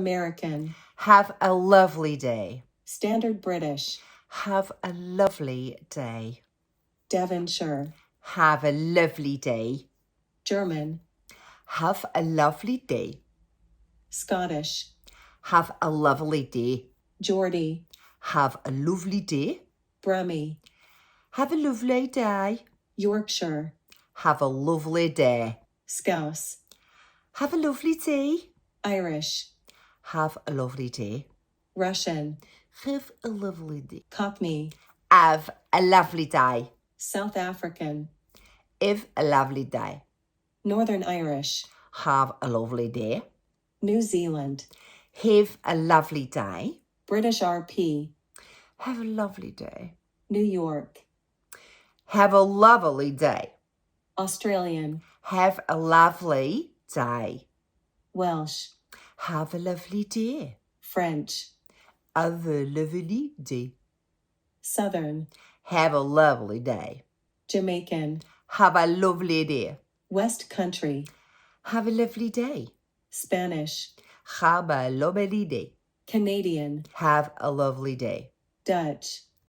American. Have a lovely day. Standard British. Have a lovely day. Devonshire. Have a lovely day. German. Have a lovely day. Scottish. Have a lovely day. Geordie. Have a lovely day. Brummie. Have a lovely day. Yorkshire. Have a lovely day. Scouse. Have a lovely day. Irish. Have a lovely day. Russian. Have a lovely day. Cockney. Have a lovely day. South African. Have a lovely day. Northern Irish. Have a lovely day. New Zealand. Have a lovely day. British RP. Have a lovely day. New York. Have a lovely day. Australian. Have a lovely day. Welsh. Have a lovely day. French. Have a lovely day. Southern. Have a lovely day. Jamaican. Have a lovely day. West Country. Have a lovely day. Spanish. Have a lovely day. Canadian. Have a lovely day. Dutch.